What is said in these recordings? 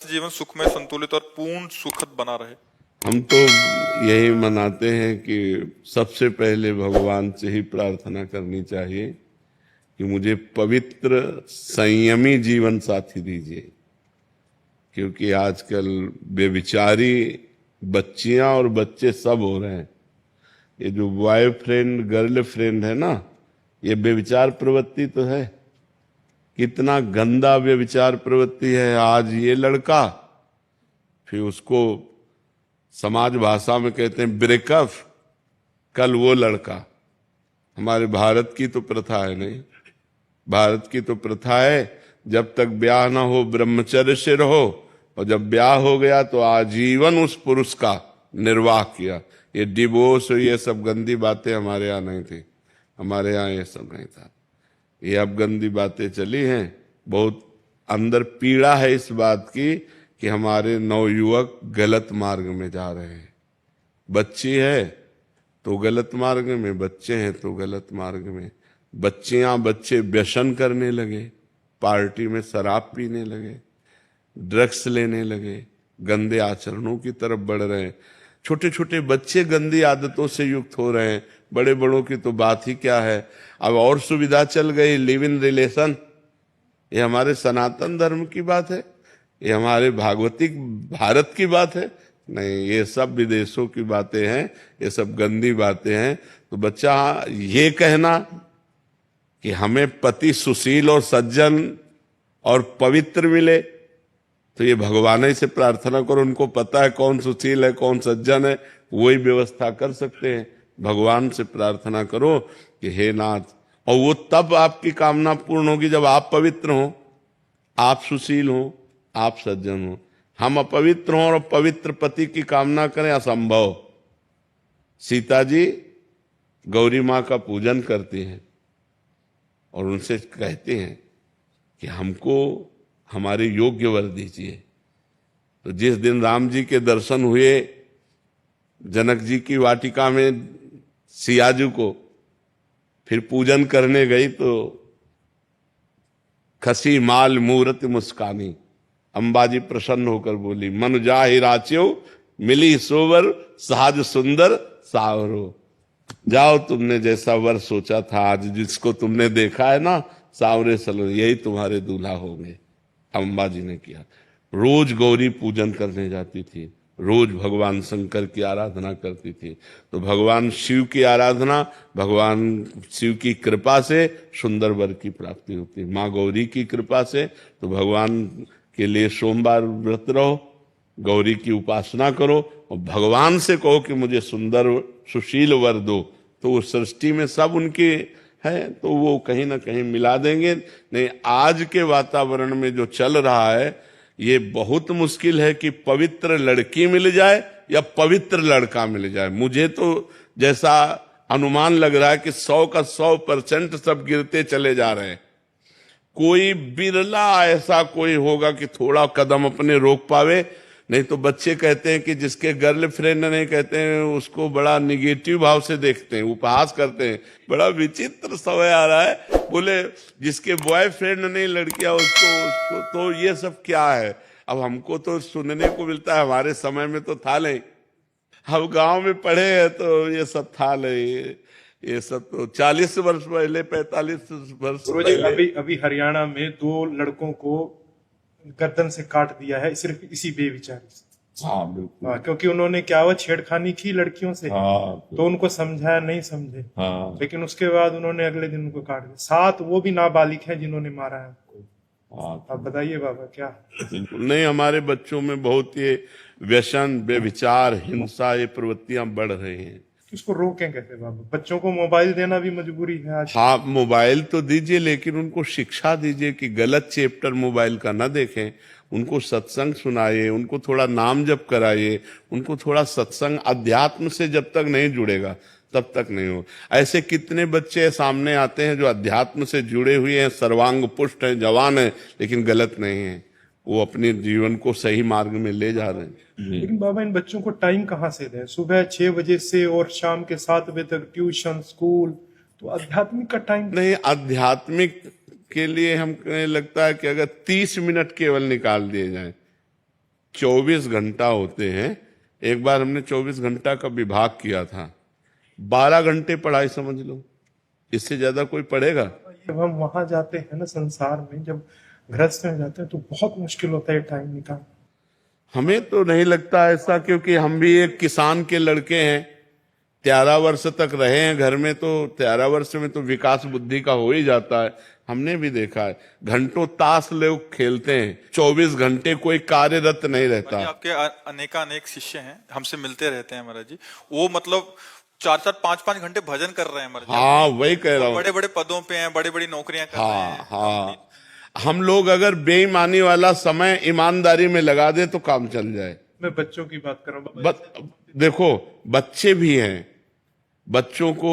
जीवन सुखमय, संतुलित और पूर्ण सुखद बना रहे। हम तो यही मनाते हैं कि सबसे पहले भगवान से ही प्रार्थना करनी चाहिए कि मुझे पवित्र संयमी जीवन साथी दीजिए, क्योंकि आजकल बेविचारी बच्चियां और बच्चे सब हो रहे हैं। ये जो बॉयफ्रेंड गर्लफ्रेंड है ना, ये बेविचार प्रवृत्ति तो है। कितना गंदा व्यभिचार प्रवृत्ति है। आज ये लड़का, फिर उसको समाज भाषा में कहते हैं ब्रेकअप, कल वो लड़का। हमारे भारत की तो प्रथा है नहीं, भारत की तो प्रथा है जब तक ब्याह ना हो ब्रह्मचर्य से रहो, और जब ब्याह हो गया तो आजीवन उस पुरुष का निर्वाह किया। ये डिवोर्स और ये सब गंदी बातें हमारे यहाँ नहीं थी, हमारे यहाँ ये सब नहीं था। ये अब गंदी बातें चली हैं। बहुत अंदर पीड़ा है इस बात की कि हमारे नवयुवक गलत मार्ग में जा रहे हैं। बच्ची है तो गलत मार्ग में, बच्चे हैं तो गलत मार्ग में। बच्चियां बच्चे व्यसन करने लगे, पार्टी में शराब पीने लगे, ड्रग्स लेने लगे, गंदे आचरणों की तरफ बढ़ रहे हैं। छोटे छोटे बच्चे गंदी आदतों से युक्त हो रहे हैं, बड़े बड़ों की तो बात ही क्या है। अब और सुविधा चल गई, लिव इन रिलेशन। ये हमारे सनातन धर्म की बात है, ये हमारे भागवतिक भारत की बात है? नहीं, ये सब विदेशों की बातें हैं, ये सब गंदी बातें हैं। तो बच्चा ये कहना कि हमें पति सुशील और सज्जन और पवित्र मिले, तो ये भगवान ही से प्रार्थना करो। उनको पता है कौन सुशील है कौन सज्जन है, वही व्यवस्था कर सकते हैं। भगवान से प्रार्थना करो कि हे नाथ, और वो तब आपकी कामना पूर्ण होगी जब आप पवित्र हो, आप सुशील हो, आप सज्जन हो। हम अपवित्र हों और पवित्र पति की कामना करें, असंभव। सीता जी गौरी माँ का पूजन करती हैं और उनसे कहते हैं कि हमको हमारे योग्य वर दीजिए। तो जिस दिन राम जी के दर्शन हुए जनक जी की वाटिका में सियाजू को, फिर पूजन करने गई तो खसी माल मूरत मुस्कानी, अंबाजी प्रसन्न होकर बोली, मन जाहि राच्यो मिली सोवर साज सुंदर सावरो। जाओ, तुमने जैसा वर सोचा था, आज जिसको तुमने देखा है ना सावरे सलो, यही तुम्हारे दूल्हा होंगे। अंबाजी ने किया। रोज गौरी पूजन करने जाती थी, रोज भगवान शंकर की आराधना करती थी। तो भगवान शिव की आराधना, भगवान शिव की कृपा से सुंदर वर की प्राप्ति होती है। माँ गौरी की कृपा से तो भगवान के लिए सोमवार व्रत रहो, गौरी की उपासना करो और भगवान से कहो कि मुझे सुंदर सुशील वर दो, तो उस सृष्टि में सब उनके है, तो वो कहीं ना कहीं मिला देंगे। नहीं, आज के वातावरण में जो चल रहा है, ये बहुत मुश्किल है कि पवित्र लड़की मिल जाए या पवित्र लड़का मिल जाए। मुझे तो जैसा अनुमान लग रहा है कि 100 का 100% सब गिरते चले जा रहे हैं। कोई बिरला ऐसा कोई होगा कि थोड़ा कदम अपने रोक पावे। नहीं तो बच्चे कहते हैं कि जिसके गर्लफ्रेंड नहीं, कहते हैं उसको बड़ा निगेटिव भाव से देखते हैं, उपहास करते हैं। बड़ा विचित्र समय आ रहा है। बोले जिसके बॉयफ्रेंड नहीं लड़कियां उसको तो ये सब क्या है। अब हमको तो सुनने को मिलता है, हमारे समय में तो था नहीं। हम गांव में पढ़े हैं तो ये सब था नहीं। ये सब तो 40 वर्ष पहले, 45 वर्ष पहले। अभी हरियाणा में 2 लड़कों को गर्दन से काट दिया है, सिर्फ इसी बेविचारी से। हाँ बिल्कुल। क्योंकि उन्होंने क्या वो छेड़खानी की लड़कियों से। तो उनको समझाया, नहीं समझे। लेकिन उसके बाद उन्होंने अगले दिन उनको काट दिया। 7 वो भी नाबालिग हैं जिन्होंने मारा है उनको। अब बताइए बाबा क्या। नहीं, हमारे बच्चों में बहुत ये व्यसन, बेविचार, हिंसा, ये प्रवृत्तियां बढ़ रही हैं। इसको रोकें कैसे बाबा? बच्चों को मोबाइल देना भी मजबूरी है आज। हाँ, मोबाइल तो दीजिए, लेकिन उनको शिक्षा दीजिए कि गलत चैप्टर मोबाइल का ना देखें। उनको सत्संग सुनाइए, उनको थोड़ा नाम जप कराइए, उनको थोड़ा सत्संग, अध्यात्म से जब तक नहीं जुड़ेगा तब तक नहीं हो। ऐसे कितने बच्चे सामने आते हैं जो अध्यात्म से जुड़े हुए हैं, सर्वांग पुष्ट हैं, जवान हैं, लेकिन गलत नहीं है। वो अपने जीवन को सही मार्ग में ले जा रहे हैं। लेकिन बाबा इन बच्चों को टाइम कहाँ से दें? सुबह 6 बजे से और शाम के 7 बजे तक ट्यूशन, स्कूल, तो आध्यात्मिक का टाइम नहीं। आध्यात्मिक के लिए हम लगता है कि अगर 30 मिनट केवल निकाल दिए जाएं 24 घंटा होते हैं। एक बार हमने 24 घंटा का विभाग किया था, 12 घंटे पढ़ाई समझ लो, इससे ज्यादा कोई पढ़ेगा? जब हम वहां जाते हैं ना संसार में, जब गृहस्थ में जाते हैं तो बहुत मुश्किल होता है टाइम निकाल। हमें तो नहीं लगता ऐसा, क्योंकि हम भी एक किसान के लड़के हैं, 13 वर्ष तक रहे हैं घर में, तो 13 वर्ष में तो विकास बुद्धि का हो ही जाता है। हमने भी देखा है, घंटों ताश लोग खेलते हैं, 24 घंटे कोई कार्यरत नहीं रहता। आपके अनेक शिष्य हैं, हमसे मिलते रहते हैं महाराज जी, वो मतलब 4-4, 5-5 घंटे भजन कर रहे हैं महाराज। हाँ, वही कह रहा हूँ, बड़े बड़े पदों पे हैं, बड़ी बड़ी नौकरियां कर रहे हैं। हाँ, हम लोग अगर बेईमानी वाला समय ईमानदारी में लगा दे तो काम चल जाए। मैं बच्चों की बात कर रहा हूँ। देखो, बच्चे भी हैं, बच्चों को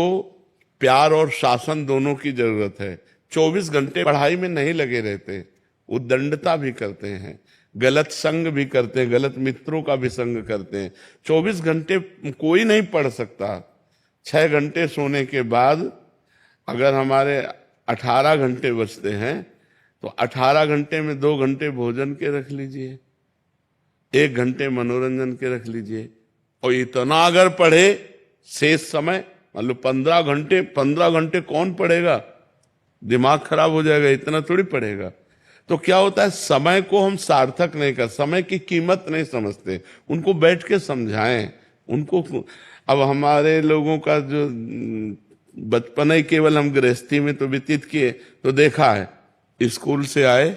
प्यार और शासन दोनों की जरूरत है। 24 घंटे पढ़ाई में नहीं लगे रहते, उद्दंडता भी करते हैं, गलत संग भी करते हैं, गलत मित्रों का भी संग करते हैं। 24 घंटे कोई नहीं पढ़ सकता। 6 घंटे सोने के बाद अगर हमारे 18 घंटे बचते हैं तो 18 घंटे में 2 घंटे भोजन के रख लीजिए, 1 घंटे मनोरंजन के रख लीजिए, और इतना अगर पढ़े शेष समय, मतलब 15 घंटे कौन पढ़ेगा? दिमाग खराब हो जाएगा, इतना थोड़ी पढ़ेगा। तो क्या होता है, समय को हम सार्थक नहीं कर, समय की कीमत नहीं समझते। उनको बैठ के समझाएं उनको। अब हमारे लोगों का जो बचपन ही केवल हम गृहस्थी में तो व्यतीत किए, तो देखा है, स्कूल से आए,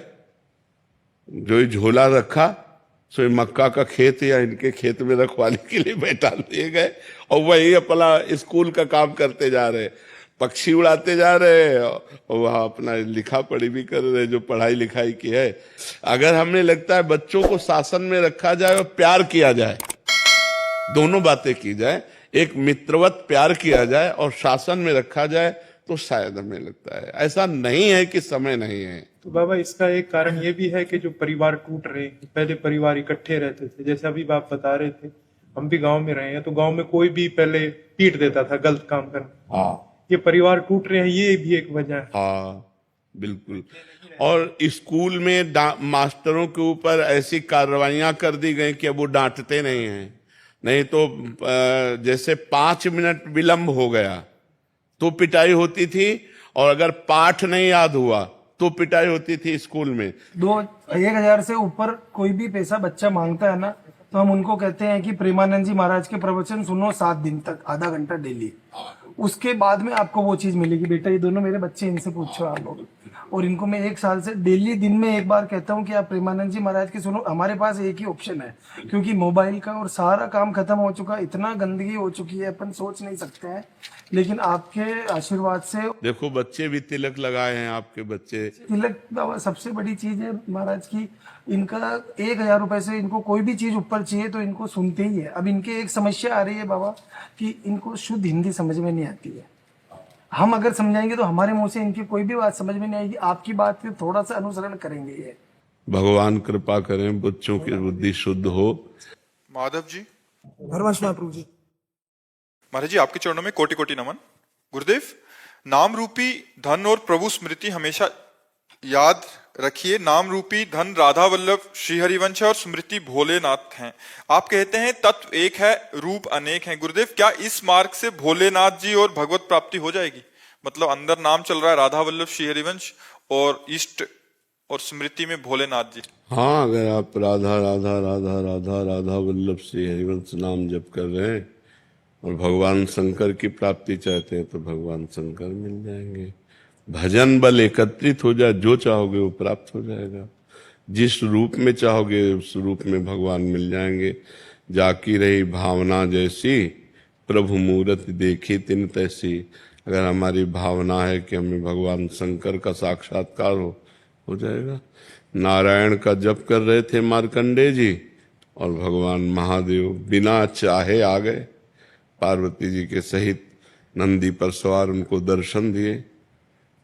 जो झोला रखा सो मक्का का खेत या इनके खेत में रखवाली के लिए बैठा दिए गए, और वही अपना स्कूल का काम करते जा रहे, पक्षी उड़ाते जा रहे और वहां अपना लिखा पढ़ी भी कर रहे, जो पढ़ाई लिखाई की है। अगर हमें लगता है बच्चों को शासन में रखा जाए और प्यार किया जाए, दोनों बातें की जाए, एक मित्रवत प्यार किया जाए और शासन में रखा जाए, तो शायद हमें लगता है। ऐसा नहीं है कि समय नहीं है। तो बाबा, इसका एक कारण ये भी है कि जो परिवार टूट रहे हैं, पहले परिवार इकट्ठे रहते थे, जैसे अभी आप बता रहे थे, हम भी गांव में रहे हैं, तो गांव में कोई भी पहले पीट देता था गलत काम करना। हाँ, ये परिवार टूट रहे हैं, ये भी एक वजह है। हाँ, बिल्कुल। और स्कूल में मास्टरों के ऊपर ऐसी कार्रवाइयां कर दी गई कि अब वो डांटते नहीं हैं। नहीं तो जैसे 5 मिनट विलंब हो गया तो पिटाई होती थी, और अगर पाठ नहीं याद हुआ तो पिटाई होती थी स्कूल में। 1,000 से ऊपर कोई भी पैसा बच्चा मांगता है ना, तो हम उनको कहते हैं कि प्रेमानंद जी महाराज के प्रवचन सुनो 7 दिन तक, आधा घंटा डेली। उसके बाद में आपको वो चीज मिलेगी। बेटा, ये दोनों मेरे बच्चे, इनसे पूछो आप लोग। और इनको मैं 1 साल से डेली दिन में एक बार कहता हूँ कि आप प्रेमानंद जी महाराज की सुनो। हमारे पास एक ही ऑप्शन है, क्योंकि मोबाइल का और सारा काम खत्म हो चुका, इतना गंदगी हो चुकी है, अपन सोच नहीं सकते हैं। लेकिन आपके आशीर्वाद से देखो, बच्चे भी तिलक लगाए हैं, आपके बच्चे। तिलक बाबा सबसे बड़ी चीज है महाराज की। इनका 1,000 रुपए से इनको कोई भी चीज ऊपर चाहिए तो इनको सुनते ही है। अब इनके एक समस्या आ रही है बाबा कि इनको शुद्ध हिंदी समझ में नहीं आती है। हम अगर समझाएंगे तो हमारे मुंह से इनकी कोई भी बात समझ में नहीं आएगी। आपकी बात पे थोड़ा सा अनुसरण करेंगे ये। भगवान कृपा करें, बच्चों की बुद्धि शुद्ध हो। माधव जी, महाप्रभु जी, महाराज जी, आपके चरणों में कोटि कोटि नमन। गुरुदेव, नाम रूपी धन और प्रभु स्मृति हमेशा याद रखिए। नाम रूपी धन राधा वल्लभ, श्री हरिवंश और स्मृति भोलेनाथ हैं। आप कहते हैं तत्व एक है, रूप अनेक हैं। गुरुदेव, क्या इस मार्ग से भोलेनाथ जी और भगवत प्राप्ति हो जाएगी? मतलब अंदर नाम चल रहा है राधा वल्लभ, श्री हरिवंश, और इष्ट और स्मृति में भोलेनाथ जी। हाँ, अगर आप राधा राधा राधा राधा राधा वल्लभ श्री हरिवंश नाम जप कर रहे हैं और भगवान शंकर की प्राप्ति चाहते हैं, तो भगवान शंकर मिल जाएंगे। भजन बल एकत्रित हो जाए, जो चाहोगे वो प्राप्त हो जाएगा। जिस रूप में चाहोगे उस रूप में भगवान मिल जाएंगे। जाकी रही भावना जैसी, प्रभु मूरत देखी तिन तैसी। अगर हमारी भावना है कि हमें भगवान शंकर का साक्षात्कार हो जाएगा। नारायण का जप कर रहे थे मार्कंडेय जी, और भगवान महादेव बिना चाहे आ गए, पार्वती जी के सहित नंदी पर सवार उनको दर्शन दिए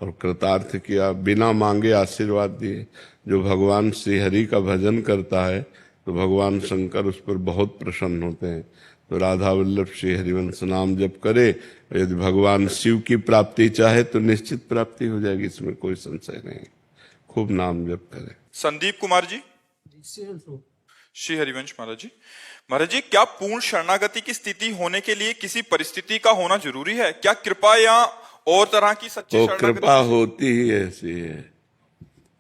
और कृतार्थ किया, बिना मांगे आशीर्वाद दिए। जो भगवान श्री हरि का भजन करता है तो भगवान शंकर उस पर बहुत प्रसन्न होते हैं। तो राधा वल्लभ श्री हरिवंश नाम जप करे, यदि भगवान शिव की प्राप्ति चाहे तो निश्चित प्राप्ति हो जाएगी, इसमें कोई संशय नहीं। खूब नाम जप करे। संदीप कुमार जी, श्री हरिवंश महाराज जी। महाराज जी, क्या पूर्ण शरणागति की स्थिति होने के लिए किसी परिस्थिति का होना जरूरी है? क्या कृपा या और तरह की सच्ची तो शरणागति? कृपा होती ही ऐसी है,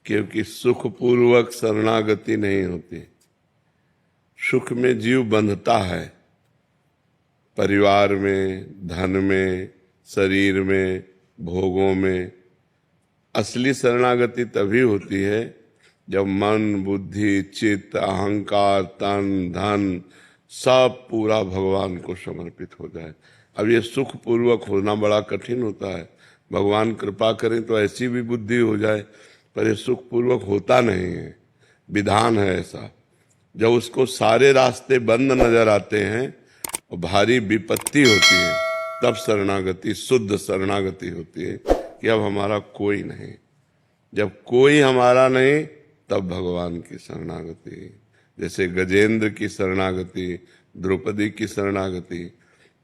क्योंकि सुखपूर्वक शरणागति नहीं होती। सुख में जीव बंधता है, परिवार में, धन में, शरीर में, भोगों में। असली शरणागति तभी होती है जब मन, बुद्धि, चित्त, अहंकार, तन, धन सब पूरा भगवान को समर्पित हो जाए। अब ये सुख पूर्वक होना बड़ा कठिन होता है। भगवान कृपा करें तो ऐसी भी बुद्धि हो जाए, पर ये सुख पूर्वक होता नहीं है। विधान है ऐसा। जब उसको सारे रास्ते बंद नजर आते हैं और भारी विपत्ति होती है, तब शरणागति, शुद्ध शरणागति होती है कि अब हमारा कोई नहीं। जब कोई हमारा नहीं, तब भगवान की शरणागति। जैसे गजेंद्र की शरणागति, द्रौपदी की शरणागति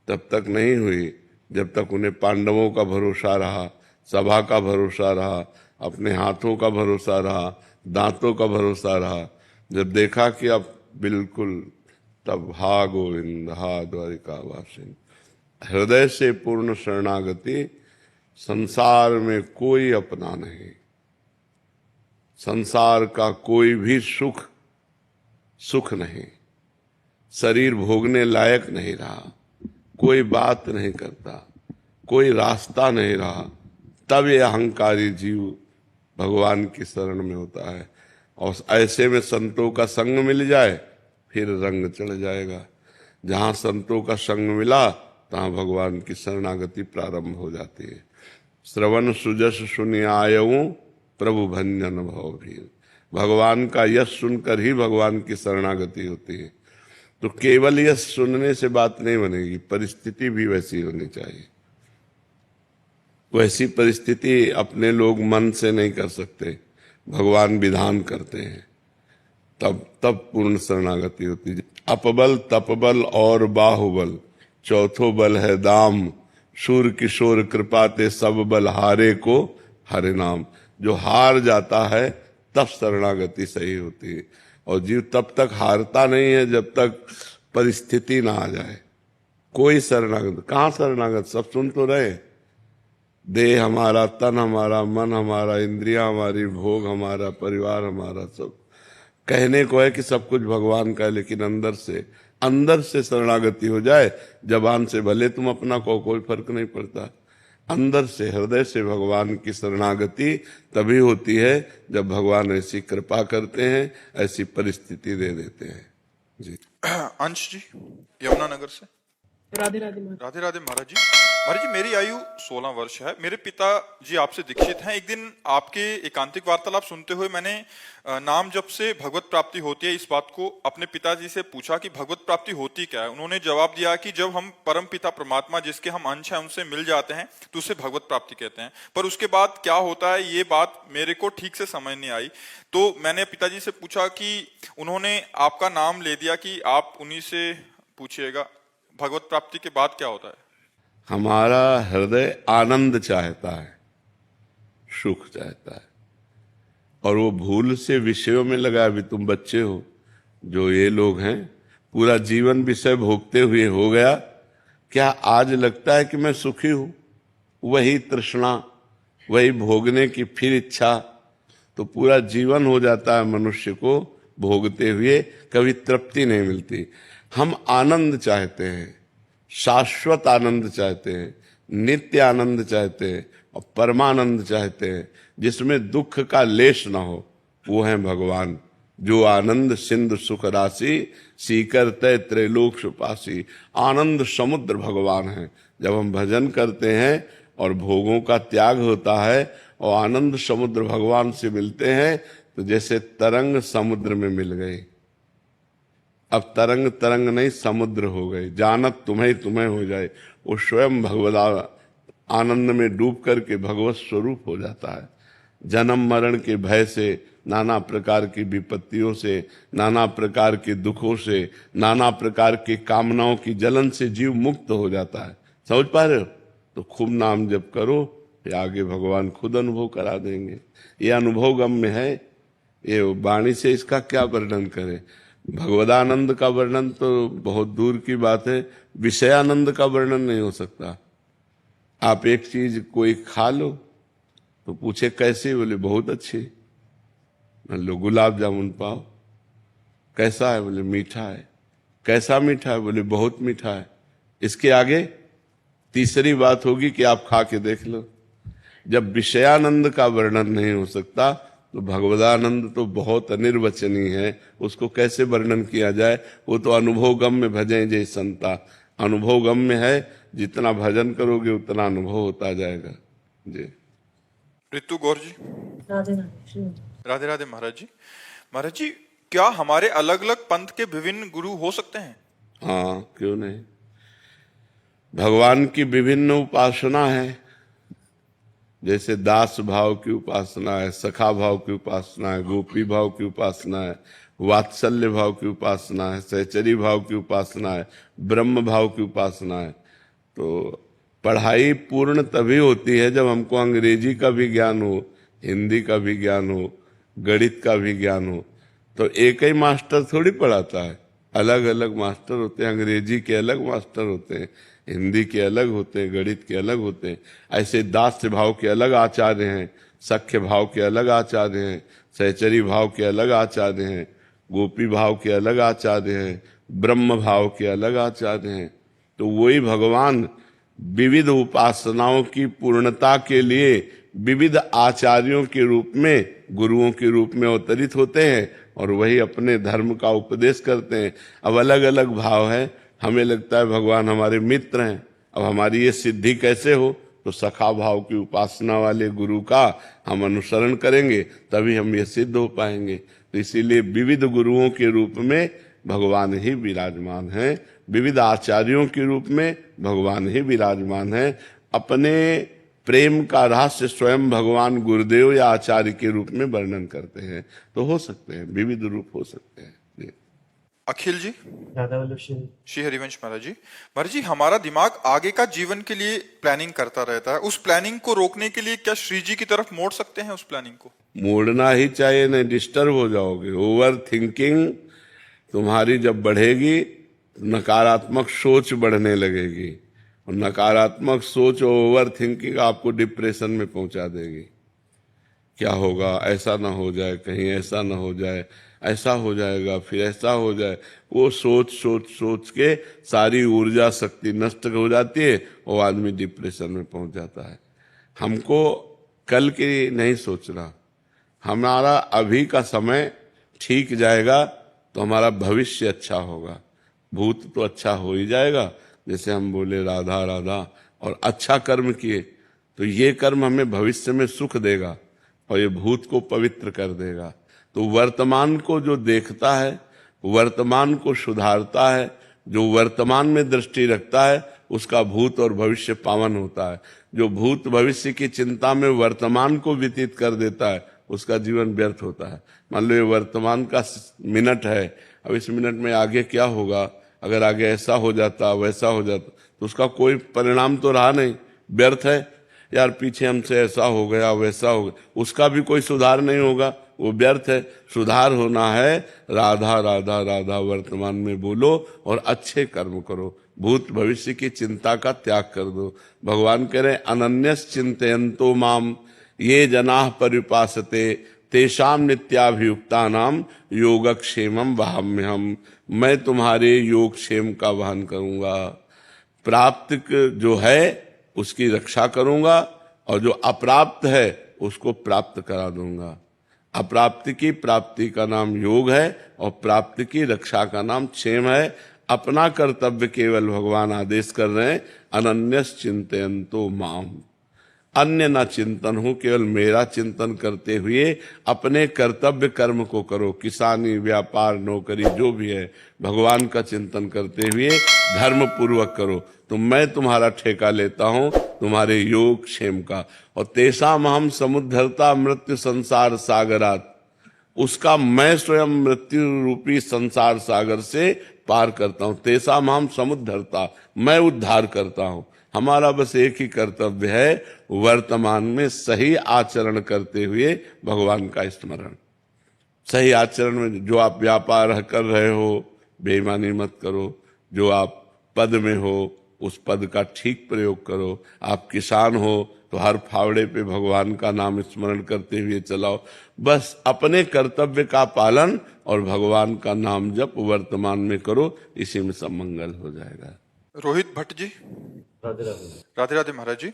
तब तक नहीं हुई जब तक उन्हें पांडवों का भरोसा रहा, सभा का भरोसा रहा, अपने हाथों का भरोसा रहा, दांतों का भरोसा रहा। जब देखा कि अब बिल्कुल, तब हा गोविंद, हा द्वारिकावासिन। हृदय से पूर्ण शरणागति। संसार में कोई अपना नहीं, संसार का कोई भी सुख सुख नहीं, शरीर भोगने लायक नहीं रहा, कोई बात नहीं करता, कोई रास्ता नहीं रहा, तब ये अहंकारी जीव भगवान की शरण में होता है। और ऐसे में संतों का संग मिल जाए, फिर रंग चढ़ जाएगा। जहां संतों का संग मिला, तहां भगवान की शरणागति प्रारंभ हो जाती है। श्रवण सुजस सुनि आयऊं, प्रभु भंजन भव भीर। भगवान का यश सुनकर ही भगवान की शरणागति होती है। तो केवल यश सुनने से बात नहीं बनेगी, परिस्थिति भी वैसी होनी चाहिए। वैसी परिस्थिति अपने लोग मन से नहीं कर सकते, भगवान विधान करते हैं, तब पूर्ण शरणागति होती है। अपबल, तपबल और बाहुबल, चौथो बल है दाम। सूर किशोर कृपा ते सब बल हारे को हरे नाम। जो हार जाता है तब शरणागति सही होती है। और जीव तब तक हारता नहीं है जब तक परिस्थिति ना आ जाए। कोई शरणागत, कहाँ शरणागत, सब सुन तो रहे। देह हमारा, तन हमारा, मन हमारा, इंद्रियां हमारी, भोग हमारा, परिवार हमारा, सब कहने को है कि सब कुछ भगवान का है, लेकिन अंदर से शरणागति हो जाए। जबान से भले तुम अपना कहो, कोई फर्क नहीं पड़ता। अंदर से, हृदय से भगवान की शरणागति तभी होती है जब भगवान ऐसी कृपा करते हैं, ऐसी परिस्थिति दे देते हैं। जी। अंश जी, यमुनानगर से। राधे राधे महाराज। राधे राधे महाराज जी। महाराज जी, मेरी आयु 16 वर्ष है। मेरे पिता जी आपसे दीक्षित हैं। एक दिन आपके एकांतिक वार्तालाप सुनते हुए मैंने नाम जप से भगवत प्राप्ति होती है, इस बात को अपने पिताजी से पूछा कि भगवत प्राप्ति होती क्या है। उन्होंने जवाब दिया कि जब हम परम पिता परमात्मा, जिसके हम अंश हैं, उनसे मिल जाते हैं तो उसे भगवत प्राप्ति कहते हैं। पर उसके बाद क्या होता है, ये बात मेरे को ठीक से समझ नहीं आई। तो मैंने पिताजी से पूछा कि उन्होंने आपका नाम ले दिया कि आप उन्हीं से पूछिएगा भगवत प्राप्ति के बाद क्या होता है। हमारा हृदय आनंद चाहता है, सुख चाहता है, और वो भूल से विषयों में लगा। अभी तुम बच्चे हो, जो ये लोग हैं, पूरा जीवन विषय भोगते हुए हो गया। क्या आज लगता है कि मैं सुखी हूं? वही तृष्णा, वही भोगने की फिर इच्छा, तो पूरा जीवन हो जाता है मनुष्य को भोगते हुए, कभी तृप्ति नहीं मिलती। हम आनंद चाहते हैं, शाश्वत आनंद चाहते हैं, नित्य आनंद चाहते हैं और परमानंद चाहते हैं, जिसमें दुख का लेश ना हो। वो है भगवान। जो आनंद सिंधु सुख राशि, सीकर तय त्रैलोक सुपासी। आनंद समुद्र भगवान है। जब हम भजन करते हैं और भोगों का त्याग होता है और आनंद समुद्र भगवान से मिलते हैं, तो जैसे तरंग समुद्र में मिल गई। अब तरंग तरंग नहीं, समुद्र हो गए। जानत तुम्हें तुम्हें हो जाए। वो स्वयं भगवत आनंद में डूब करके भगवत स्वरूप हो जाता है। जन्म मरण के भय से, नाना प्रकार की विपत्तियों से, नाना प्रकार के दुखों से, नाना प्रकार की कामनाओं की जलन से जीव मुक्त हो जाता है। समझ पा रहे हो? तो खूब नाम जप करो, फिर आगे भगवान खुद अनुभव करा देंगे। ये अनुभव गम्य है, ये वाणी से इसका क्या वर्णन करें। भगवदानंद का वर्णन तो बहुत दूर की बात है, विषयानंद का वर्णन नहीं हो सकता। आप एक चीज कोई खा लो तो पूछे कैसी, बोले बहुत अच्छी। मान लो गुलाब जामुन पाओ, कैसा है, बोले मीठा है। कैसा मीठा है, बोले बहुत मीठा है। इसके आगे तीसरी बात होगी कि आप खा के देख लो। जब विषयानंद का वर्णन नहीं हो सकता तो भगवदानंद तो बहुत अनिर्वचनीय है, उसको कैसे वर्णन किया जाए। वो तो अनुभव गम्य भजें जय संता, अनुभव गम्य है, जितना भजन करोगे उतना अनुभव होता जाएगा जी। ऋतु गौर जी। राधे राधे। राधे राधे महाराज जी। महाराज जी, क्या हमारे अलग अलग पंथ के विभिन्न गुरु हो सकते हैं? हाँ, क्यों नहीं। भगवान की विभिन्न उपासना है, जैसे दास भाव की उपासना है, सखा भाव की उपासना है, गोपी भाव की उपासना है, वात्सल्य भाव की उपासना है, सहचरी भाव की उपासना है, ब्रह्म भाव की उपासना है। तो पढ़ाई पूर्ण तभी होती है जब हमको अंग्रेजी का भी ज्ञान हो, हिंदी का भी ज्ञान हो, गणित का भी ज्ञान हो। तो एक ही मास्टर थोड़ी पढ़ाता है, अलग अलग मास्टर होते हैं। अंग्रेजी के अलग मास्टर होते हैं, हिंदी के अलग होते हैं, गणित के अलग होते हैं। ऐसे दास्य भाव के अलग आचार्य हैं, सख्य भाव के अलग आचार्य हैं, सहचरी भाव के अलग आचार्य हैं, गोपी भाव के अलग आचार्य हैं, ब्रह्म भाव के अलग आचार्य हैं। तो वही भगवान विविध उपासनाओं की पूर्णता के लिए विविध आचार्यों के रूप में, गुरुओं के रूप में अवतरित होते हैं और वही अपने धर्म का उपदेश करते हैं। अब अलग अलग भाव है, हमें लगता है भगवान हमारे मित्र हैं। अब हमारी ये सिद्धि कैसे हो, तो सखा भाव की उपासना वाले गुरु का हम अनुसरण करेंगे, तभी हम ये सिद्ध हो पाएंगे। तो इसीलिए विविध गुरुओं के रूप में भगवान ही विराजमान हैं, विविध आचार्यों के रूप में भगवान ही विराजमान हैं। अपने प्रेम का रहस्य स्वयं भगवान गुरुदेव या आचार्य के रूप में वर्णन करते हैं। तो हो सकते हैं, विविध रूप हो सकते हैं जी। अखिल जी। राधा वल्लभ श्री हरिवंश महाराज जी। महाराज जी, हमारा दिमाग आगे का जीवन के लिए प्लानिंग करता रहता है, उस प्लानिंग को रोकने के लिए क्या श्री जी की तरफ मोड़ सकते हैं? उस प्लानिंग को मोड़ना ही चाहिए, नहीं डिस्टर्ब हो जाओगे। ओवर थिंकिंग तुम्हारी जब बढ़ेगी, नकारात्मक सोच बढ़ने लगेगी, और नकारात्मक सोच और ओवर थिंकिंग आपको डिप्रेशन में पहुंचा देगी। क्या होगा, ऐसा ना हो जाए, कहीं ऐसा ना हो जाए, ऐसा हो जाएगा, फिर ऐसा हो जाए। वो सोच सोच सोच के सारी ऊर्जा शक्ति नष्ट हो जाती है और आदमी डिप्रेशन में पहुंच जाता है। हमको कल की नहीं सोचना, हमारा अभी का समय ठीक जाएगा तो हमारा भविष्य अच्छा होगा। भूत तो अच्छा हो ही जाएगा, जैसे हम बोले राधा राधा और अच्छा कर्म किए तो ये कर्म हमें भविष्य में सुख देगा और ये भूत को पवित्र कर देगा। तो वर्तमान को जो देखता है, वर्तमान को सुधारता है, जो वर्तमान में दृष्टि रखता है, उसका भूत और भविष्य पावन होता है। जो भूत भविष्य की चिंता में वर्तमान को व्यतीत कर देता है, उसका जीवन व्यर्थ होता है। मान लो ये वर्तमान का मिनट है, अब इस मिनट में आगे क्या होगा, अगर आगे ऐसा हो जाता, वैसा हो जाता, तो उसका कोई परिणाम तो रहा नहीं, व्यर्थ है। यार पीछे हमसे ऐसा हो गया, वैसा हो गया, उसका भी कोई सुधार नहीं होगा, वो व्यर्थ है। सुधार होना है, राधा राधा राधा वर्तमान में बोलो और अच्छे कर्म करो, भूत भविष्य की चिंता का त्याग कर दो। भगवान कह रहे अनन्यस चिंतयन्तो माम ये जनाः परिपासते तेषाम नित्याभियुक्ता नाम योगक्षेमम वहाम्यहम। मैं तुम्हारे योगक्षेम का वहन करूंगा, प्राप्त जो है उसकी रक्षा करूंगा और जो अप्राप्त है उसको प्राप्त करा दूंगा। अप्राप्ति की प्राप्ति का नाम योग है और प्राप्ति की रक्षा का नाम क्षेम है। अपना कर्तव्य केवल भगवान आदेश कर रहे हैं, अनन्यस चिंतयन्तो माम, अन्य ना चिंतन हो, केवल मेरा चिंतन करते हुए अपने कर्तव्य कर्म को करो। किसानी, व्यापार, नौकरी जो भी है, भगवान का चिंतन करते हुए धर्म पूर्वक करो, तो मैं तुम्हारा ठेका लेता हूं तुम्हारे योग क्षेम का। और तेषाम हम समुद्धरता मृत्यु संसार सागरात, उसका मैं स्वयं मृत्यु रूपी संसार सागर से पार करता हूं। तेषाम हम समुद्धरता, मैं उद्धार करता हूं। हमारा बस एक ही कर्तव्य है, वर्तमान में सही आचरण करते हुए भगवान का स्मरण। सही आचरण में, जो आप व्यापार कर रहे हो बेईमानी मत करो, जो आप पद में हो उस पद का ठीक प्रयोग करो, आप किसान हो तो हर फावड़े पे भगवान का नाम स्मरण करते हुए चलाओ। बस अपने कर्तव्य का पालन और भगवान का नाम जप वर्तमान में करो, इसी में सब मंगल हो जाएगा। रोहित भट्ट जी। राधे राधे। राधे राधे महाराज जी।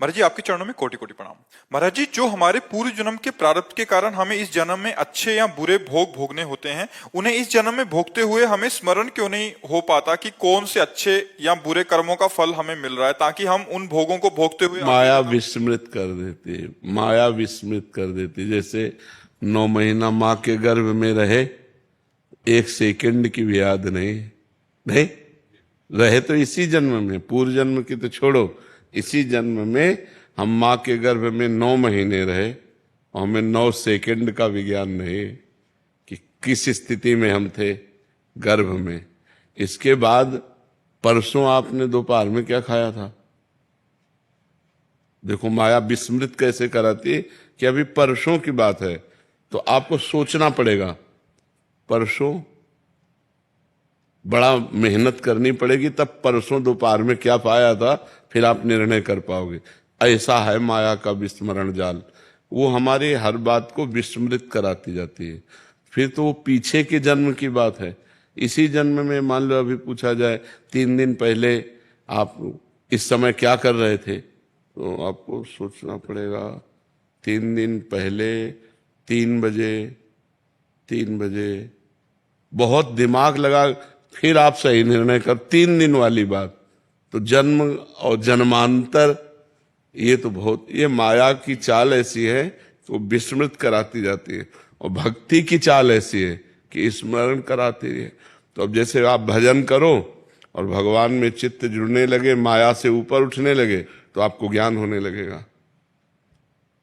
महाराज जी आपके चरणों में कोटि कोटि प्रणाम। महाराज जी, जो हमारे पूर्व जन्म के प्रारब्ध के कारण हमें इस जन्म में अच्छे या बुरे भोग भोगने होते हैं, उन्हें इस जन्म में भोगते हुए हमें स्मरण क्यों नहीं हो पाता कि कौन से अच्छे या बुरे कर्मों का फल हमें मिल रहा है, ताकि हम उन भोगों को भोगते हुए माया विस्मृत कर देती है, माया विस्मृत कर देती है। जैसे 9 महीना माँ के गर्भ में रहे, 1 सेकंड की भी याद नहीं रहे, तो इसी जन्म में, पूर्व जन्म की तो छोड़ो, इसी जन्म में हम माँ के गर्भ में 9 महीने रहे और हमें 9 सेकंड का विज्ञान नहीं कि किस स्थिति में हम थे गर्भ में। इसके बाद परसों आपने दोपहर में क्या खाया था? देखो माया विस्मृत कैसे कराती है कि अभी परसों की बात है, तो आपको सोचना पड़ेगा, परसों बड़ा मेहनत करनी पड़ेगी, तब परसों दोपहर में क्या पाया था फिर आप निर्णय कर पाओगे। ऐसा है माया का विस्मरण जाल, वो हमारे हर बात को विस्मृत कराती जाती है। फिर तो वो पीछे के जन्म की बात है। इसी जन्म में मान लो अभी पूछा जाए 3 दिन पहले आप इस समय क्या कर रहे थे, तो आपको सोचना पड़ेगा 3 दिन पहले 3 बजे बहुत दिमाग लगा, फिर आप सही निर्णय कर। 3 दिन वाली बात तो जन्म और जन्मांतर, ये तो बहुत, ये माया की चाल ऐसी है तो विस्मृत कराती जाती है, और भक्ति की चाल ऐसी है कि स्मरण कराती है। तो अब जैसे आप भजन करो और भगवान में चित्त जुड़ने लगे, माया से ऊपर उठने लगे, तो आपको ज्ञान होने लगेगा।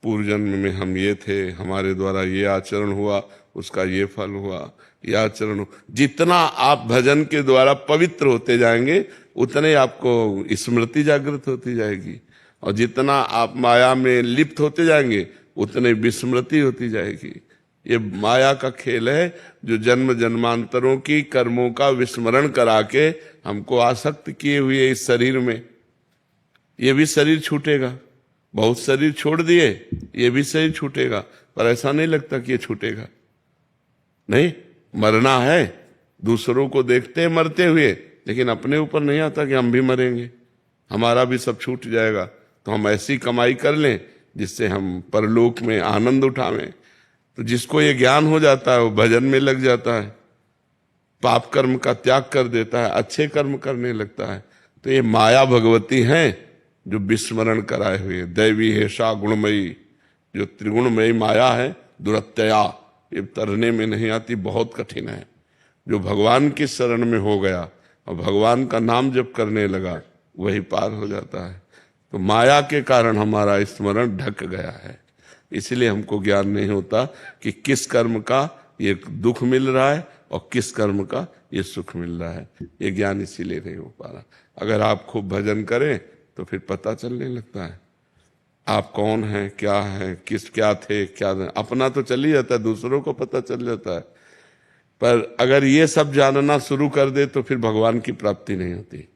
पूर्व जन्म में हम ये थे, हमारे द्वारा ये आचरण हुआ, उसका ये फल हुआ, ये आचरण। जितना आप भजन के द्वारा पवित्र होते जाएंगे उतने आपको स्मृति जागृत होती जाएगी, और जितना आप माया में लिप्त होते जाएंगे उतने विस्मृति होती जाएगी। ये माया का खेल है जो जन्म जन्मांतरों की कर्मों का विस्मरण करा के हमको आसक्त किए हुए इस शरीर में। ये भी शरीर छूटेगा, बहुत शरीर छोड़ दिए, ये भी शरीर छूटेगा, पर ऐसा नहीं लगता कि ये छूटेगा। नहीं, मरना है, दूसरों को देखते हैं मरते हुए, लेकिन अपने ऊपर नहीं आता कि हम भी मरेंगे, हमारा भी सब छूट जाएगा। तो हम ऐसी कमाई कर लें जिससे हम परलोक में आनंद उठावें। तो जिसको ये ज्ञान हो जाता है वो भजन में लग जाता है, पाप कर्म का त्याग कर देता है, अच्छे कर्म करने लगता है। तो ये माया भगवती हैं जो विस्मरण कराए हुए, दैवी हेषा गुणमयी, जो त्रिगुणमयी माया है, दुरत्यया, ये तरने में नहीं आती, बहुत कठिन है। जो भगवान की शरण में हो गया और भगवान का नाम जप करने लगा वही पार हो जाता है। तो माया के कारण हमारा स्मरण ढक गया है, इसलिए हमको ज्ञान नहीं होता कि किस कर्म का ये दुख मिल रहा है और किस कर्म का ये सुख मिल रहा है। ये ज्ञान इसीलिए नहीं हो पा रहा। अगर आप खूब भजन करें तो फिर पता चलने लगता है आप कौन हैं, क्या हैं, क्या थे, क्या नहीं। अपना तो चल ही जाता है, दूसरों को पता चल जाता है, पर अगर ये सब जानना शुरू कर दे तो फिर भगवान की प्राप्ति नहीं होती।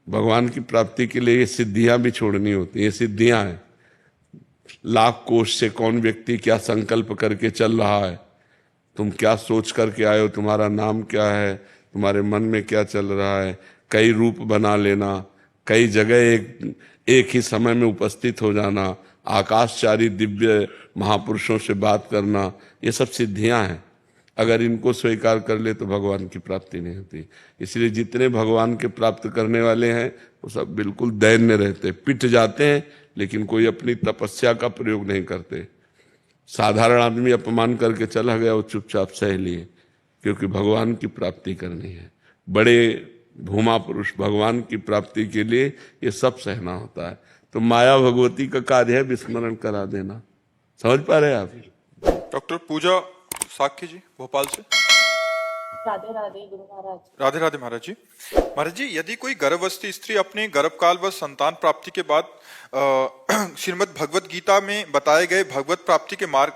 भगवान की प्राप्ति के लिए ये सिद्धियां भी छोड़नी होती। ये सिद्धियां हैं, लाख कोष से कौन व्यक्ति क्या संकल्प करके चल रहा है, तुम क्या सोच करके आए हो, तुम्हारा नाम क्या है, तुम्हारे मन में क्या चल रहा है, कई रूप बना लेना, कई जगह एक ही समय में उपस्थित हो जाना, आकाशचारी दिव्य महापुरुषों से बात करना, ये सब सिद्धियां हैं। अगर इनको स्वीकार कर ले तो भगवान की प्राप्ति नहीं होती। इसलिए जितने भगवान के प्राप्त करने वाले हैं वो सब बिल्कुल दैन्य रहते, पिट जाते हैं, लेकिन कोई अपनी तपस्या का प्रयोग नहीं करते। साधारण आदमी अपमान करके चला गया, वो चुपचाप सह लिए, क्योंकि भगवान की प्राप्ति करनी है। बड़े भूमा पुरुष भगवान की प्राप्ति के लिए ये सब सहना होता है। तो माया भगवती का कार्य है विस्मरण करा देना। समझ पा रहे हैं आप? डॉक्टर पूजा साक्य जी भोपाल से। राधे राधे गुरु महाराज। राधे राधे महाराज जी। महाराज जी, यदि कोई गर्भवस्थी स्त्री अपने गर्भकाल व संतान प्राप्ति के बाद श्रीमद् भगवत गीता में बताए गए भगवत प्राप्ति के मार्ग,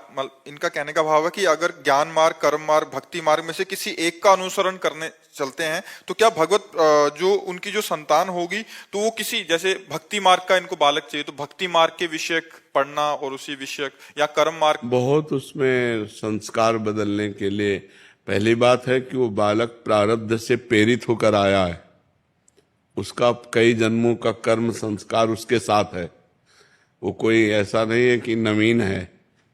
इनका कहने का भाव है कि अगर ज्ञान मार्ग, कर्म मार्ग, भक्ति मार्ग में से किसी एक का अनुसरण करने चलते हैं तो क्या भगवत जो उनकी जो संतान होगी तो वो किसी, जैसे भक्ति मार्ग का इनको बालक चाहिए तो भक्ति मार्ग के विषयक पढ़ना और उसी विषयक, या कर्म मार्ग? बहुत उसमें संस्कार बदलने के लिए पहली बात है कि वो बालक प्रारब्ध से प्रेरित होकर आया है, उसका कई जन्मों का कर्म संस्कार उसके साथ है। वो कोई ऐसा नहीं है कि नवीन है,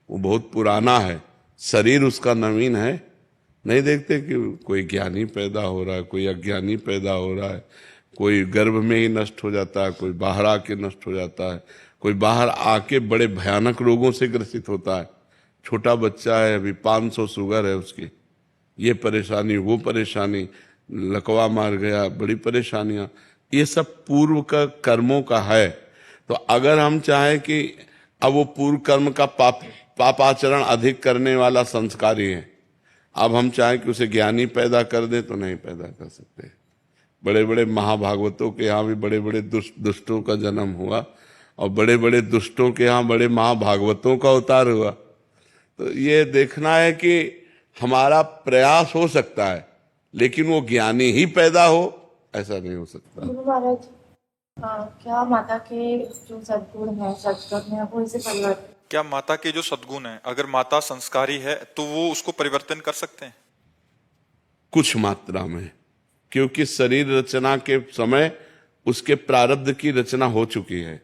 वो बहुत पुराना है, शरीर उसका नवीन है। नहीं देखते कि कोई ज्ञानी पैदा हो रहा है, कोई अज्ञानी पैदा हो रहा है, कोई गर्भ में ही नष्ट हो जाता है, कोई बाहर आके नष्ट हो जाता है, कोई बाहर आके बड़े भयानक रोगों से ग्रसित होता है। छोटा बच्चा है, अभी 500 शुगर है उसकी, ये परेशानी वो परेशानी, लकवा मार गया, बड़ी परेशानियां, ये सब पूर्व का कर्मों का है। तो अगर हम चाहें कि अब वो पूर्व कर्म का पापाचरण अधिक करने वाला संस्कारी है, अब हम चाहें कि उसे ज्ञानी पैदा कर दे तो नहीं पैदा कर सकते। बड़े बड़े महाभागवतों के यहाँ भी बड़े बड़े दुष्टों का जन्म हुआ और बड़े बड़े दुष्टों के यहाँ बड़े महाभागवतों का अवतार हुआ। तो ये देखना है कि हमारा प्रयास हो सकता है, लेकिन वो ज्ञानी ही पैदा हो ऐसा नहीं हो सकता। गुरु महाराज, क्या माता के जो सद्गुण है, सत्कर्म है, वो इसे परिवर्तन, क्या माता के जो सद्गुण है, अगर माता संस्कारी है तो वो उसको परिवर्तन कर सकते हैं? कुछ मात्रा में, क्योंकि शरीर रचना के समय उसके प्रारब्ध की रचना हो चुकी है।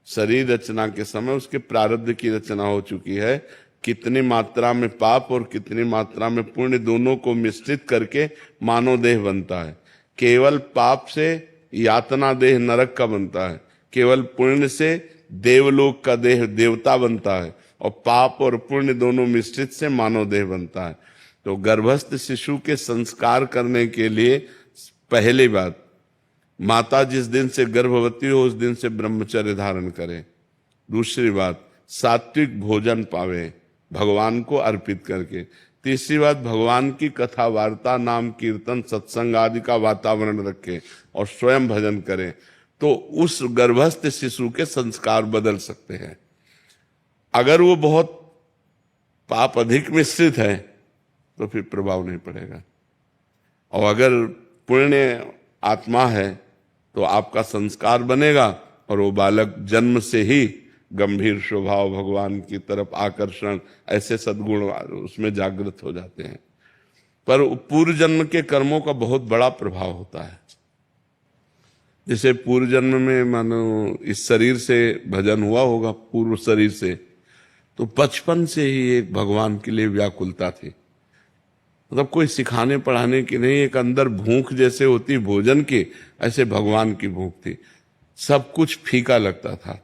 शरीर रचना के समय उसके प्रारब्ध की रचना हो चुकी है। कितनी मात्रा में पाप और कितनी मात्रा में पुण्य, दोनों को मिश्रित करके मानव देह बनता है। केवल पाप से यातना देह नरक का बनता है, केवल पुण्य से देवलोक का देह देवता बनता है, और पाप और पुण्य दोनों मिश्रित से मानव देह बनता है। तो गर्भस्थ शिशु के संस्कार करने के लिए पहली बात, माता जिस दिन से गर्भवती हो उस दिन से ब्रह्मचर्य धारण करे। दूसरी बात, सात्विक भोजन पावे भगवान को अर्पित करके। तीसरी बात, भगवान की कथा वार्ता, नाम कीर्तन, सत्संग आदि का वातावरण रखे और स्वयं भजन करें, तो उस गर्भस्थ शिशु के संस्कार बदल सकते हैं। अगर वो बहुत पाप अधिक मिश्रित है तो फिर प्रभाव नहीं पड़ेगा, और अगर पुण्य आत्मा है तो आपका संस्कार बनेगा और वो बालक जन्म से ही गंभीर स्वभाव, भगवान की तरफ आकर्षण, ऐसे सद्गुण उसमें जागृत हो जाते हैं। पर पूर्व जन्म के कर्मों का बहुत बड़ा प्रभाव होता है। जैसे पूर्व जन्म में मानो इस शरीर से भजन हुआ होगा, पूर्व शरीर से, तो बचपन से ही एक भगवान के लिए व्याकुलता थी। मतलब कोई सिखाने पढ़ाने की नहीं, एक अंदर भूख जैसे होती भोजन की, ऐसे भगवान की भूख थी। सब कुछ फीका लगता था,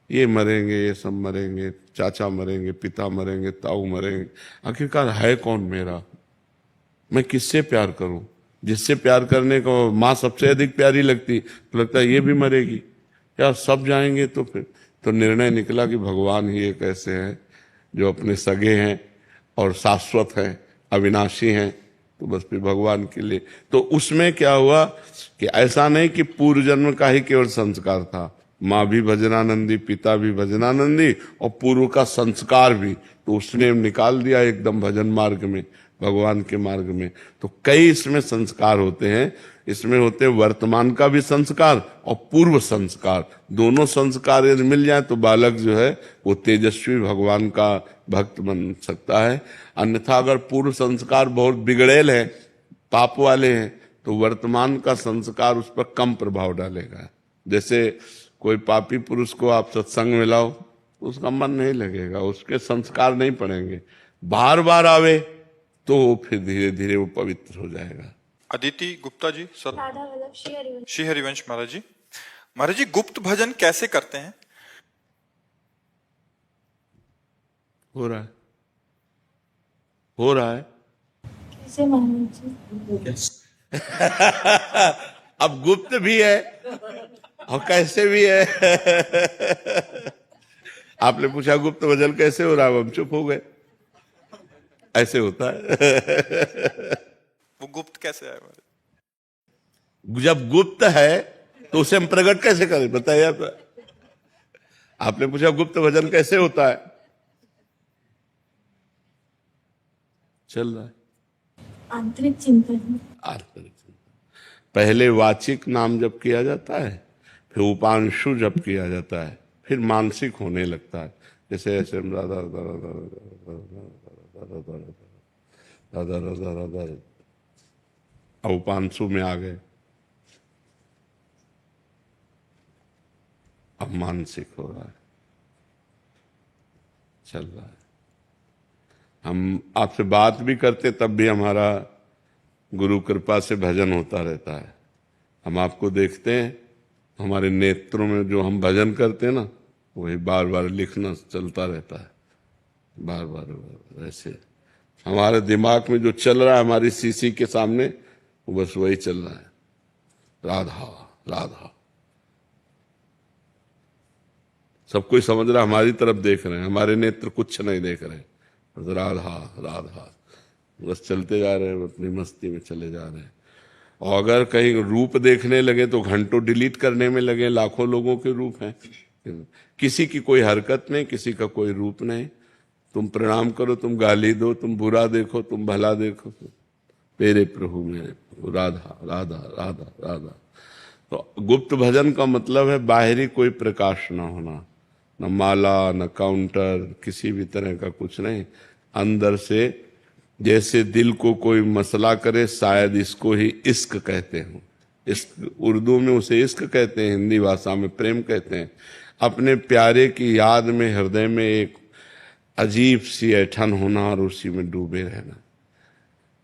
ये मरेंगे, ये सब मरेंगे, चाचा मरेंगे, पिता मरेंगे, ताऊ मरेंगे, आखिरकार है कौन मेरा, मैं किससे प्यार करूं? जिससे प्यार करने को माँ सबसे अधिक प्यारी लगती, तो लगता है ये भी मरेगी, या सब जाएंगे। तो फिर तो निर्णय निकला कि भगवान ही एक ऐसे हैं जो अपने सगे हैं और शाश्वत हैं, अविनाशी हैं, तो बस फिर भगवान के लिए। तो उसमें क्या हुआ कि ऐसा नहीं कि पूर्व जन्म का ही केवल संस्कार था, माँ भी भजनानंदी, पिता भी भजनानंदी, और पूर्व का संस्कार भी, तो उसने निकाल दिया एकदम भजन मार्ग में, भगवान के मार्ग में। तो कई इसमें संस्कार होते हैं, इसमें होते हैं वर्तमान का भी संस्कार और पूर्व संस्कार, दोनों संस्कार यदि मिल जाए तो बालक जो है वो तेजस्वी भगवान का भक्त बन सकता है। अन्यथा अगर पूर्व संस्कार बहुत बिगड़ेल है, पाप वाले हैं, तो वर्तमान का संस्कार उस पर कम प्रभाव डालेगा। जैसे कोई पापी पुरुष को आप सत्संग में लाओ तो उसका मन नहीं लगेगा, उसके संस्कार नहीं पड़ेंगे। बार बार आवे तो फिर धीरे धीरे वो पवित्र हो जाएगा। अदिति गुप्ता जी, सर। राधा वल्लभ श्री हरिवंश। श्री हरिवंश महाराज जी। महाराज जी, गुप्त भजन कैसे करते हैं? हो रहा है कैसे महाराज जी? अब गुप्त भी है और कैसे भी है। आपने पूछा गुप्त भजन कैसे हो रहा है, हम चुप हो गए। ऐसे होता है। गुप्त कैसे आया महाराज? जब गुप्त है तो उसे हम प्रकट कैसे करें, बताइए आप। आपने पूछा गुप्त भजन कैसे होता है, चल रहा है आंतरिक चिंतन। आंतरिक चिंतन। पहले वाचिक नाम जप किया जाता है, फिर उपांशु जप किया जाता है, फिर मानसिक होने लगता है। जैसे ऐसे हम राधा राधा राधा राधा राधा राधा राधा उपांशु में आ गए, अब मानसिक हो रहा है, चल रहा है। हम आपसे बात भी करते तब भी हमारा गुरु कृपा से भजन होता रहता है। हम आपको देखते हैं, हमारे नेत्रों में जो हम भजन करते हैं ना, वही बार बार लिखना चलता रहता है, बार बार ऐसे हमारे दिमाग में जो चल रहा है हमारी शीशी के सामने, वो बस वही चल रहा है, राधा राधा। सब कोई समझ रहा है, हमारी तरफ देख रहे हैं, हमारे नेत्र कुछ नहीं देख रहे हैं, बस राधा राधा, बस चलते जा रहे हैं, अपनी मस्ती में चले जा रहे हैं। और अगर कहीं रूप देखने लगे तो घंटों डिलीट करने में लगे, लाखों लोगों के रूप हैं, किसी की कोई हरकत नहीं, किसी का कोई रूप नहीं। तुम प्रणाम करो, तुम गाली दो, तुम बुरा देखो, तुम भला देखो, मेरे प्रभु मेरे प्रभु, राधा राधा राधा राधा। तो गुप्त भजन का मतलब है बाहरी कोई प्रकाश ना होना, न माला न काउंटर, किसी भी तरह का कुछ नहीं, अंदर से जैसे दिल को कोई मसला करे, शायद इसको ही इश्क कहते हो। इश्क उर्दू में उसे इश्क कहते हैं, हिंदी भाषा में प्रेम कहते हैं। अपने प्यारे की याद में हृदय में एक अजीब सी ऐठन होना और उसी में डूबे रहना।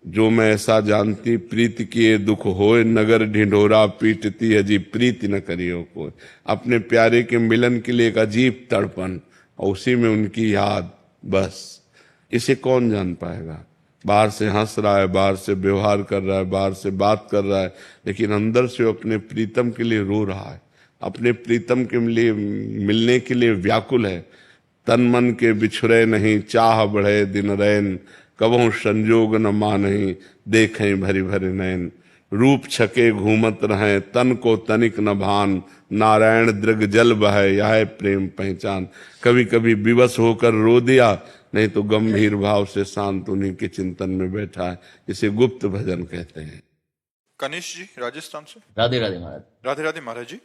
जो मैं ऐसा जानती प्रीत किए दुख होए, नगर ढिंढोरा पीटती अजीब प्रीति न करियो कोई। अपने प्यारे के मिलन के लिए एक अजीब तड़पन और उसी में उनकी याद, बस इसे कौन जान पाएगा। बाहर से हंस रहा है, बाहर से व्यवहार कर रहा है, बाहर से बात कर रहा है, लेकिन अंदर से अपने प्रीतम के लिए रो रहा है, अपने प्रीतम के लिए मिलने के लिए व्याकुल है। तन मन के बिछुरे नहीं, चाह बढ़े दिन रैन, कबहू संजोग न मानही, देखें भरी भरी नैन। रूप छके घूमत रहे, तन को तनिक न भान, नारायण दृग जल बहे, यह प्रेम पहचान। कभी कभी विवश होकर रो दिया, नहीं तो गंभीर भाव से शांत उन्हीं के चिंतन में बैठा है। इसे गुप्त भजन कहते हैं। कनिष्ठ जी राजस्थान से। राधे राधे महाराज। राधे राधे महाराज जी।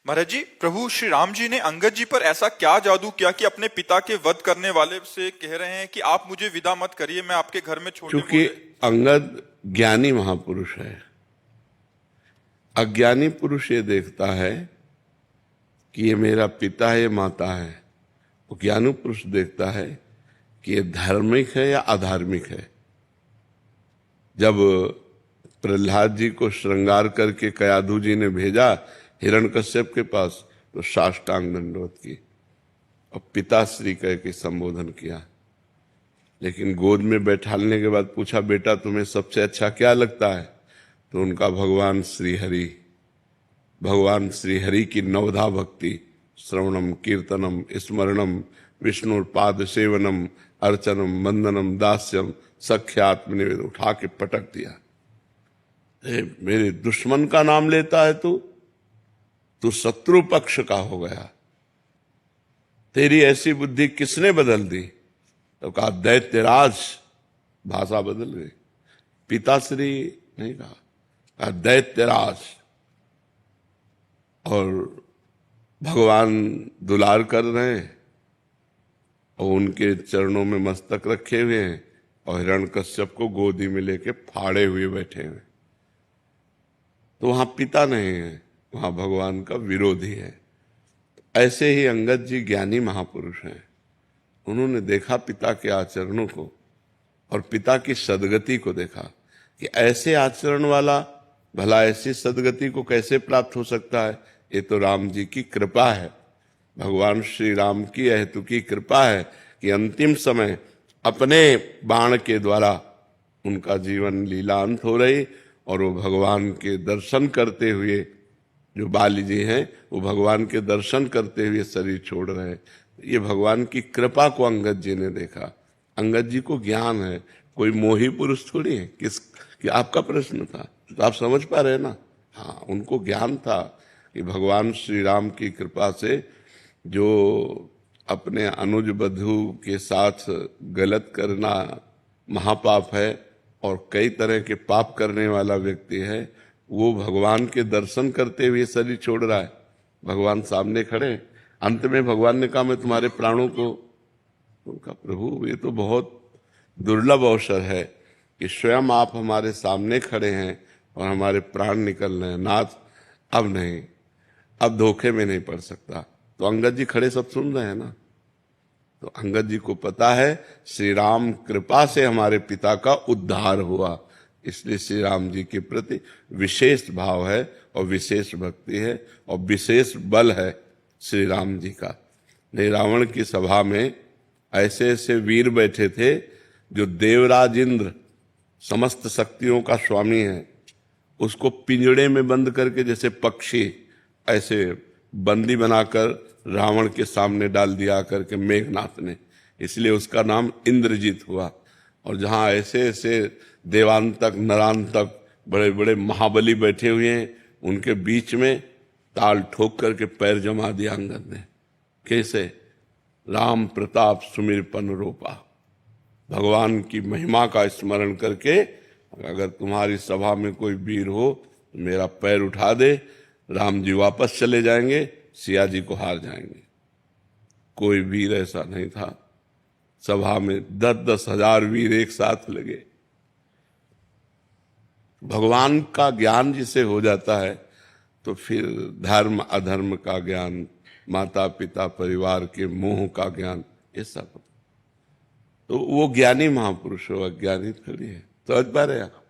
महाराज जी, प्रभु श्री राम जी ने अंगद जी पर ऐसा क्या जादू किया कि अपने पिता के वध करने वाले से कह रहे हैं कि आप मुझे विदा मत करिए, मैं आपके घर में छोड़ने। क्योंकि अंगद ज्ञानी महापुरुष है। अज्ञानी पुरुष ये देखता है कि ये मेरा पिता है, ये माता है। वो ज्ञानी पुरुष देखता है कि ये धार्मिक है या अधार्मिक है। जब प्रहलाद जी को श्रृंगार करके कयाधु जी ने भेजा हिरण्यकश्यप के पास, तो साष्टांग दंडवत की और पिताश्री कह के संबोधन किया। लेकिन गोद में बैठालने के बाद पूछा, बेटा तुम्हें सबसे अच्छा क्या लगता है? तो उनका भगवान श्री हरि की नवधा भक्ति, श्रवणम कीर्तनम स्मरणम विष्णुपाद सेवनम अर्चनम वंदनम दास्यम सख्यात्मनिवेद, उठा के पटक दिया। मेरे दुश्मन का नाम लेता है तू शत्रु पक्ष का हो गया। तेरी ऐसी बुद्धि किसने बदल दी? तो कहा दैत्यराज, भाषा बदल गई, पिताश्री नहीं कहा दैत्यराज। और भगवान दुलार कर रहे हैं और उनके चरणों में मस्तक रखे हुए हैं और हिरण्यकश्यप को गोदी में लेके फाड़े हुए बैठे हैं। तो वहां पिता नहीं है, वहां भगवान का विरोधी है। ऐसे ही अंगद जी ज्ञानी महापुरुष हैं। उन्होंने देखा पिता के आचरणों को और पिता की सदगति को देखा कि ऐसे आचरण वाला भला ऐसी सदगति को कैसे प्राप्त हो सकता है। ये तो राम जी की कृपा है, भगवान श्री राम की अहेतुकी कृपा है कि अंतिम समय अपने बाण के द्वारा उनका जीवन लीलांत हो रही और वो भगवान के दर्शन करते हुए, जो बाली जी हैं वो भगवान के दर्शन करते हुए शरीर छोड़ रहे हैं। ये भगवान की कृपा को अंगद जी ने देखा। अंगद जी को ज्ञान है, कोई मोही पुरुष थोड़ी है कि आपका प्रश्न था, तो आप समझ पा रहे हैं ना। हाँ, उनको ज्ञान था कि भगवान श्री राम की कृपा से जो अपने अनुज बधू के साथ गलत करना महापाप है और कई तरह के पाप करने वाला व्यक्ति है, वो भगवान के दर्शन करते हुए शरीर छोड़ रहा है। भगवान सामने खड़े, अंत में भगवान ने कहा मैं तुम्हारे प्राणों को, उनका प्रभु ये तो बहुत दुर्लभ अवसर है कि स्वयं आप हमारे सामने खड़े हैं और हमारे प्राण निकल रहे हैं। नाथ अब नहीं, अब धोखे में नहीं पड़ सकता। तो अंगद जी खड़े सब सुन रहे हैं ना। तो अंगद जी को पता है श्री राम कृपा से हमारे पिता का उद्धार हुआ, इसलिए श्री राम जी के प्रति विशेष भाव है और विशेष भक्ति है और विशेष बल है श्री राम जी का। नहीं, रावण की सभा में ऐसे ऐसे वीर बैठे थे जो देवराज इंद्र समस्त शक्तियों का स्वामी है, उसको पिंजड़े में बंद करके जैसे पक्षी ऐसे बंदी बनाकर रावण के सामने डाल दिया करके मेघनाथ ने, इसलिए उसका नाम इंद्रजीत हुआ। और जहां ऐसे ऐसे देवांतक नरांतक बड़े बड़े महाबली बैठे हुए हैं, उनके बीच में ताल ठोक करके पैर जमा दिया अंगद ने। कैसे? राम प्रताप सुमिरपन रोपा, भगवान की महिमा का स्मरण करके अगर तुम्हारी सभा में कोई वीर हो तो मेरा पैर उठा दे, राम जी वापस चले जाएंगे, सिया जी को हार जाएंगे। कोई वीर ऐसा नहीं था। सभा में 10-10 हजार वीर एक साथ लगे। भगवान का ज्ञान जिसे हो जाता है तो फिर धर्म अधर्म का ज्ञान, माता पिता परिवार के मोह का ज्ञान, ये सब, तो वो ज्ञानी महापुरुष हो, अज्ञानी थोड़ी है। समझ पा रहे आप?